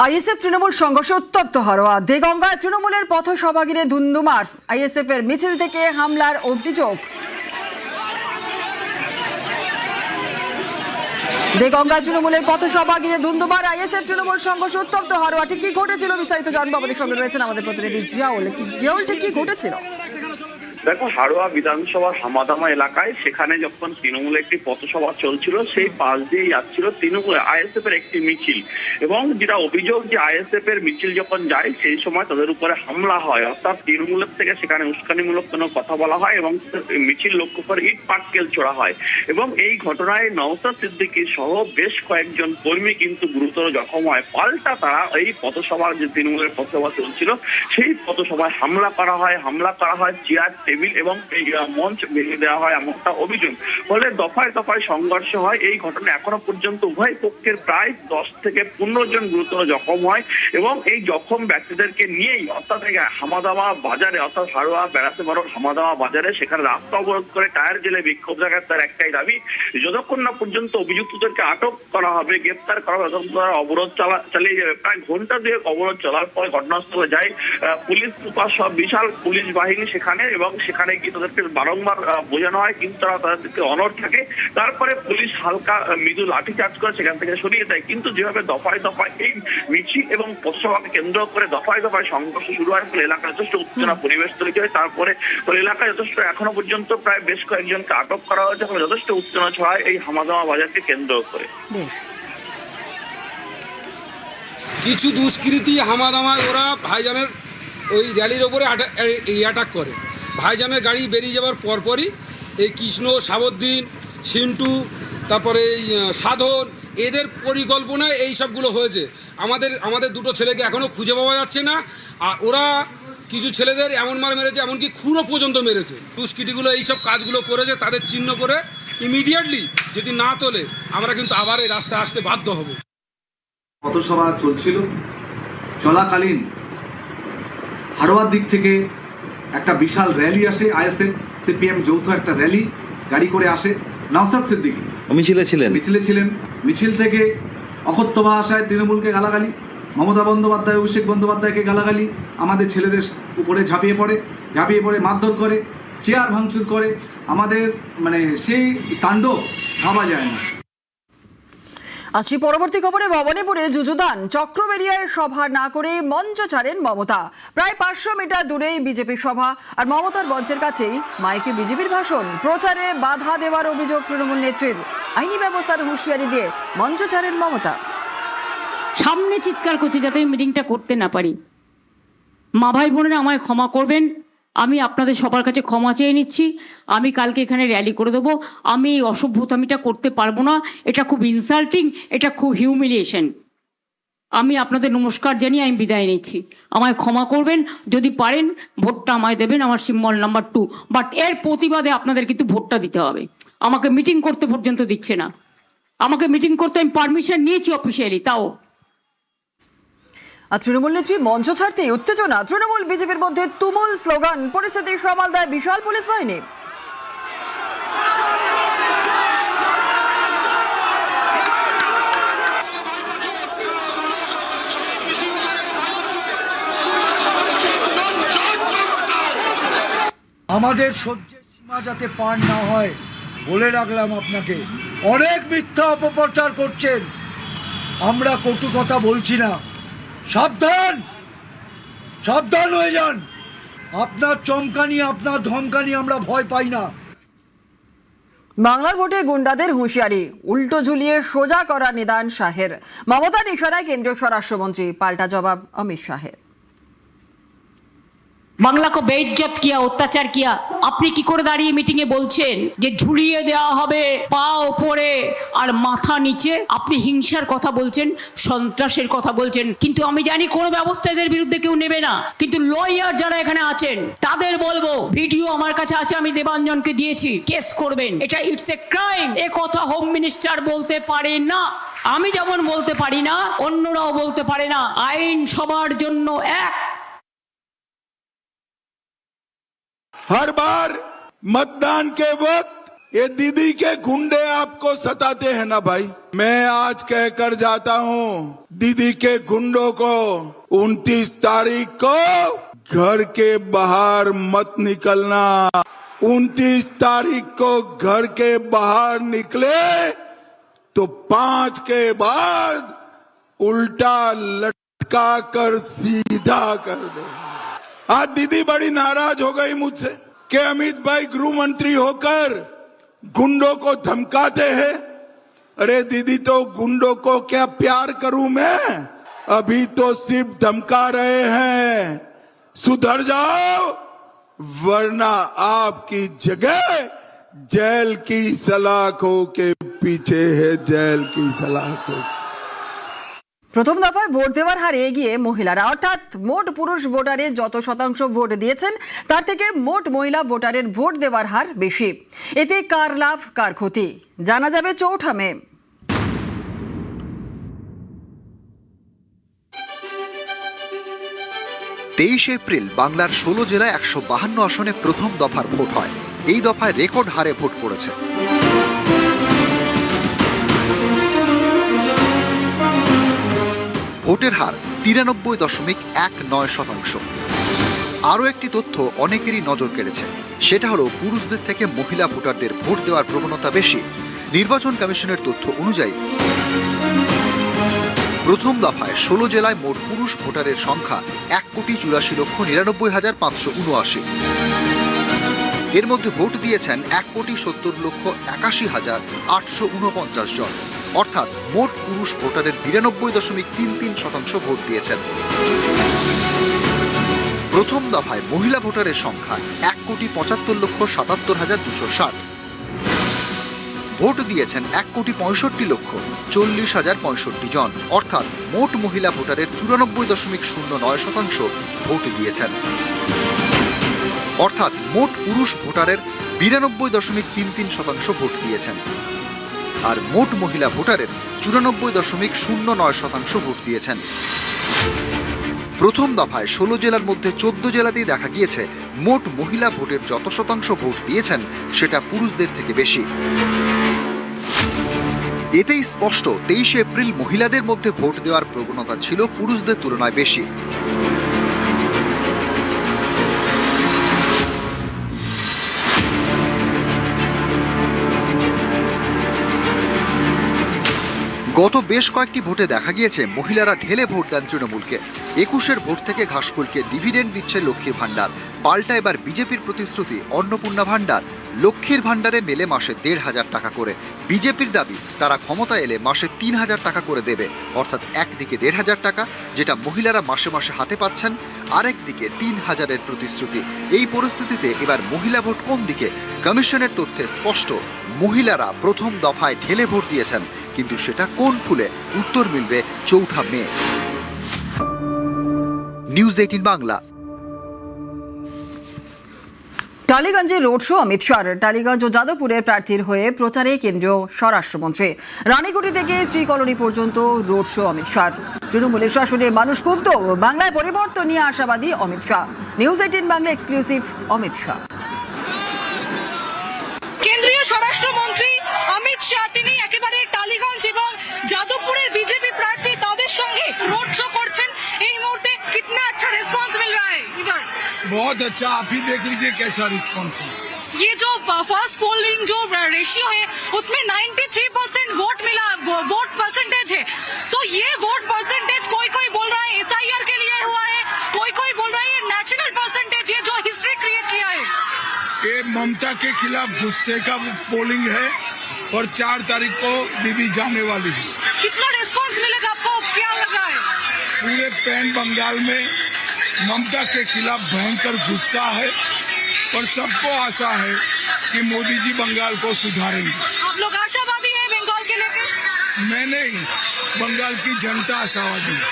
ISF Trinamool সংঘর্ষে উত্তপ্ত হারোয়া। দেগঙ্গায় তৃণমূলের পথসভা ঘিরে ধুন্ধুমার। আইএসএফ এর মিছিল থেকে হামলার অভিযোগ। দেগঙ্গায় তৃণমূলের পথসভা ঘিরে ধুন্ধুমার। আইএসএফ তৃণমূল সংঘর্ষ উত্তপ্ত হারোয়া। ঠিক কি ঘটেছিল বিস্তারিত জানবো, আমাদের সঙ্গে রয়েছেন আমাদের প্রতিনিধি জিয়াউল। ঠিক কি ঘটেছিল? দেখো, হাড়োয়া বিধানসভার হামাদামা এলাকায় সেখানে যখন তৃণমূলের একটি পথসভা চলছিল, সেই পাশ দিয়ে যাচ্ছিল তৃণমূল আইএসএফ এর একটি মিছিল, এবং যেটা অভিযোগ যে আইএসএফ এর মিছিল যখন যায় সেই সময় তাদের উপরে হামলা হয়, অর্থাৎ তৃণমূলের থেকে সেখানে উস্কানিমূলক কোনো কথা বলা হয় এবং মিছিল লক্ষ্য করে ইট পাটকেল ছোড়া হয়। এবং এই ঘটনায় নওশাদ সিদ্দিকী সহ বেশ কয়েকজন কর্মী কিন্তু গুরুতর জখম হয়। পাল্টা তারা এই পথসভা, যে তৃণমূলের পথসভা চলছিল সেই পথসভায় হামলা করা হয় চেয়ার, টেবিল এবং এই মঞ্চ ভেঙে দেওয়া হয়, এমনটা অভিযোগ। ফলে দফায় দফায় সংঘর্ষ হয়। এই ঘটনা এখনো পর্যন্ত উভয় পক্ষের প্রায় 10 থেকে 15 জন গুরুতর জখম হয়, এবং এই জখম ব্যক্তিদেরকে নিয়েই অর্থাৎ হামাদামা বাজারে, অর্থাৎ হাড়োয়া বেড়াতে বড় হামাদামা বাজারে সেখানে রাস্তা অবরোধ করে টায়ার জেলে বিক্ষোভ জায়গায় তার একটাই দাবি, যতক্ষণ না পর্যন্ত অভিযুক্তদেরকে আটক করা হবে, গ্রেপ্তার করা হবে, ততক্ষণ তারা অবরোধ চালিয়ে যাবে। প্রায় ঘন্টা দুয়েক অবরোধ চলার পর ঘটনাস্থলে যায় পুলিশ সুপার সহ বিশাল পুলিশ বাহিনী সেখানে, এবং সেখানে গিয়ে তাদেরকে বারংবার বোঝানো হয়, কিন্তু তারা তাদেরকে অনড় থাকে। তারপরে পুলিশ হালকা মৃদু লাঠিচার্জ করে সেখান থেকে সরিয়ে দেয়। কিন্তু যেভাবে দফায় দফায় এই মিছিল এবং পথসভাকে কেন্দ্র করে দফায় দফায় সংঘর্ষ শুরু হয়, ফলে এলাকায় যথেষ্ট উত্তেজনা পরিবেশ তৈরি হয়। তারপরে এলাকায় যথেষ্ট এখনো পর্যন্ত প্রায় বেশ কয়েকজনকে আটক করা হয়েছে, ফলে যথেষ্ট উত্তেজনা ছড়ায় এই হামাদামা বাজারকে কেন্দ্র করে। কিছু দুষ্কৃতী হামাদামায় ওরা ভাইজানের ওই র্যালির ওপরে অ্যাটাক করে। ভাইজানের গাড়ি বেরিয়ে যাওয়ার পরপরই এই কৃষ্ণ, সাবুদ্দিন, সিন্টু, তারপরে এই সাধন, এদের পরিকল্পনায় এই সবগুলো হয়েছে। আমাদের দুটো ছেলেকে এখনও খুঁজে পাওয়া যাচ্ছে না। আর ওরা কিছু ছেলেদের এমন মার মেরেছে, এমনকি খুনও পর্যন্ত মেরেছে। দুষ্কৃতীগুলো এইসব কাজগুলো করেছে, তাদের চিহ্ন করে ইমিডিয়েটলি যদি না তোলে আমরা কিন্তু আবার এই রাস্তায় আসতে বাধ্য হব। পথসভা চলছিল, চলাকালীন হাড়োয়ার দিক থেকে একটা বিশাল র্যালি আসে, আইএসএফ সিপিএম যৌথ একটা র্যালি গাড়ি করে আসে। নওশাদ সিদ্দিকী মিছিলে ছিলেন। মিছিল থেকে অকথ্য ভাষায় তৃণমূলকে গালাগালি, মমতা বন্দ্যোপাধ্যায়, অভিষেক বন্দ্যোপাধ্যায়কে গালাগালি, আমাদের ছেলেদের উপরে ঝাঁপিয়ে পড়ে মারধর করে, চেয়ার ভাঙচুর করে। আমাদের সেই তাণ্ডব ভাবা যায় না। আসছি পরবর্তী খবরে। ভবানীপুরে যুযুদান চক্রবেরিয়ায় সভা না করে মঞ্চ ছাড়েন মমতা। প্রায় 500 মিটার দূরেই বিজেপির সভা, আর মমতার মঞ্চের কাছেই মাইকে বিজেপির ভাষণ। প্রচারে বাধা দেওয়ার অভিযোগ তৃণমূল নেত্রীর। আইনি ব্যবস্থার হুঁশিয়ারি দিয়ে মঞ্চ ছাড়েন মমতা। সামনে চিৎকার করছে যাতে আমি মিটিংটা করতে না পারি। মা ভাই বোনেরা আমায় ক্ষমা করবেন, আমি আপনাদের সবার কাছে ক্ষমা চেয়ে নিচ্ছি। আমি কালকে এখানে র্যালি করে দেবো। আমি এই অসভ্যতামিটা করতে পারবো না। এটা খুব ইনসাল্টিং, এটা খুব হিউমিলিয়েশন। আমি আপনাদের নমস্কার জানিয়ে আমি বিদায় নিচ্ছি। আমায় ক্ষমা করবেন, যদি পারেন ভোটটা আমায় দেবেন, আমার সিম্বল নাম্বার 2। বাট এর প্রতিবাদে আপনাদের কিন্তু ভোটটা দিতে হবে। আমাকে মিটিং করতে পর্যন্ত দিচ্ছে না। আমাকে মিটিং করতে আমি পারমিশন নিয়েছি অফিসিয়ালি, তাও। আর তৃণমূল নেত্রী মঞ্চ ছাড়তে উত্তেজনা। তৃণমূল বিজেপির মধ্যে তুমুল স্লোগান। পরিস্থিতি সামাল দেয় বিশাল পুলিশ বাহিনী। আমাদের সহ্যের সীমা যাতে পার না হয় বলে রাখলাম আপনাকে। অনেক মিথ্যা অপপ্রচার করছেন, আমরা কটু কথা বলছি না। সাবধান হয়ে যান। আপনার চমকানি, আপনার ধমকানি আমরা ভয় পাই না। বাংলার ভোটে গুন্ডাদের হুঁশিয়ারি, উল্টো ঝুলিয়ে সোজা করা নিদান শাহের। মমতার ইশারায় কেন্দ্রীয় স্বরাষ্ট্রমন্ত্রী, পাল্টা জবাব অমিত শাহের। বাংলা को बेइज्जत किया, অত্যাচার किया। আপনি কি করে দাঁড়িয়ে মিটিং এ বলছেন যে ঝুলিয়ে দেওয়া হবে পা উপরে আর মাথা নিচে? আপনি হিংসার কথা বলছেন, সন্ত্রাসের কথা বলছেন, কিন্তু আমি জানি কোন ব্যবস্থা এদের বিরুদ্ধে কেউ নেবে না। কিন্তু লয়ার যারা এখানে আছেন তাদের বলবো, ভিডিও আমার কাছে আছে, আমি দেবাঞ্জনকে দিয়েছি, কেস করবেন। এটা ইটস এ ক্রাইম। এ কথা হোম মিনিস্টার বলতে পারে না, আমি যেমন বলতে পারি না, অন্যরাও বলতে পারে না। আইন সবার জন্য এক। हर बार मतदान के वक्त ये दीदी के गुंडे आपको सताते हैं ना भाई। मैं आज कहकर जाता हूँ दीदी के गुंडों को 29 तारीख को घर के बाहर मत निकलना। 29 तारीख को घर के बाहर निकले तो 5 के बाद उल्टा लटका कर सीधा कर दे। आज दीदी बड़ी नाराज हो गई मुझसे कि अमित भाई गृह मंत्री होकर गुंडों को धमकाते हैं। अरे दीदी, तो गुंडों को क्या प्यार करूं मैं? अभी तो सिर्फ धमका रहे हैं। सुधर जाओ वरना आपकी जगह जेल की सलाखों के पीछे है, जेल की सलाखों। প্রথম দফায় ভোট দেওয়ার হারে এগিয়ে মহিলারা, অর্থাৎ মোট পুরুষ ভোটারের যত শতাংশ ভোট দিয়েছেন তার থেকে মোট মহিলা ভোটারের ভোট দেওয়ার হার বেশি। এতে কার লাভ কার ক্ষতি জানা যাবে 4 মে। 23 এপ্রিল বাংলার 16 জেলায় 152 আসনে প্রথম দফার ভোট হয়। এই দফায় রেকর্ড হারে ভোট পড়েছে। ভোটের হার 93.19%। আরও একটি তথ্য অনেকেরই নজর কেড়েছে, সেটা হলো পুরুষদের থেকে মহিলা ভোটারদের ভোট দেওয়ার প্রবণতা বেশি। নির্বাচন কমিশনের তথ্য অনুযায়ী প্রথম দফায় 16 জেলায় মোট পুরুষ ভোটারের সংখ্যা 1,84,99,579। এর মধ্যে ভোট দিয়েছেন 1,70,81,849 জন, অর্থাৎ মোট পুরুষ ভোটারের 92.33% ভোট দিয়েছেন। প্রথম দফায় মহিলা ভোটারের সংখ্যা 1,75,77,260। ভোট দিয়েছেন 1,65,40,065 জন, অর্থাৎ মোট মহিলা ভোটারের 94.09% ভোট দিয়েছেন। অর্থাৎ মোট পুরুষ ভোটারের 92.33% ভোট দিয়েছেন, আর মোট মহিলা ভোটারের 94.09% ভোট দিয়েছেন। প্রথম দফায় 16 জেলার মধ্যে 14 জেলাতেই দেখা গিয়েছে মোট মহিলা ভোটের যত শতাংশ ভোট দিয়েছেন সেটা পুরুষদের থেকে বেশি। এতেই স্পষ্ট 23 এপ্রিল মহিলাদের মধ্যে ভোট দেওয়ার প্রবণতা ছিল পুরুষদের তুলনায় বেশি। গত বেশ কয়েকটি ভোটে দেখা গিয়েছে মহিলারা ঢেলে ভোট দেন তৃণমূলকে। 21-এর ভোট থেকে ঘাসফুলকে ডিভিডেন্ড দিচ্ছে লক্ষ্মীর ভান্ডার। পাল্টা এবার বিজেপির প্রতিশ্রুতি অন্নপূর্ণা ভান্ডার। লক্ষ্মীর ভান্ডারে মেলে মাসে 1,500 টাকা করে। বিজেপির দাবি তারা ক্ষমতা এলে মাসে 3,000 টাকা করে দেবে, অর্থাৎ একদিকে 1,500 টাকা যেটা মহিলারা মাসে মাসে হাতে পাচ্ছেন, আরেকদিকে 3,000-এর প্রতিশ্রুতি। এই পরিস্থিতিতে এবার মহিলা ভোট কোন দিকে? কমিশনের তথ্যে স্পষ্ট, মহিলারা প্রথম দফায় ঢেলে ভোট দিয়েছেন, কিন্তু সেটা কোন ফুলে? উত্তর মিলবে 4 মে। নিউজ 18 বাংলা। টালিগঞ্জে রোড শো অমিত শাহর। টালিগঞ্জ ও যাদবপুরের প্রার্থীর হয়ে প্রচারে কেন্দ্রীয় স্বরাষ্ট্রমন্ত্রী। রানীকুটি থেকে শ্রীকলোনি পর্যন্ত রোড শো অমিত শাহর। তৃণমূলের শাসনে মানুষ ক্ষুব্ধ, বাংলায় পরিবর্তন নিয়ে আশাবাদী অমিত শাহ। News 18 Bangla exclusive Amit Shah. কেন্দ্রীয় স্বরাষ্ট্রমন্ত্রী অমিত শাহ তিনি একেবারে টালিগঞ্জ এবং যাদবপুরের বিজেপি প্রার্থী তাদের সঙ্গে রোড শো করছেন। এই মুহূর্তে कितना अच्छा रिस्पांस मिल रहा है इधर? बहुत अच्छा, आप ही देख लीजिए कैसा रिस्पॉन्स है। ये जो फर्स्ट पोलिंग जो रेशियो है उसमें 93% वोट मिला, वोट परसेंटेज है। तो ये वोट परसेंटेज कोई बोल रहा है SIR के लिए हुआ है, कोई बोल रहा है ये नेचुरल परसेंटेज है जो हिस्ट्री क्रिएट किया है। ये ममता के खिलाफ गुस्से का पोलिंग है और 4 तारीख को दीदी जाने वाली है। कितना रिस्पांस मिलेगा आपको, क्या लग रहा है? पूरे पैन बंगाल में ममता के खिलाफ भयंकर गुस्सा है और सबको आशा है कि मोदी जी बंगाल को सुधारेंगे। आप लोग आशावादी हैं बंगाल के लेकर? मैं नहीं, बंगाल की जनता आशावादी है।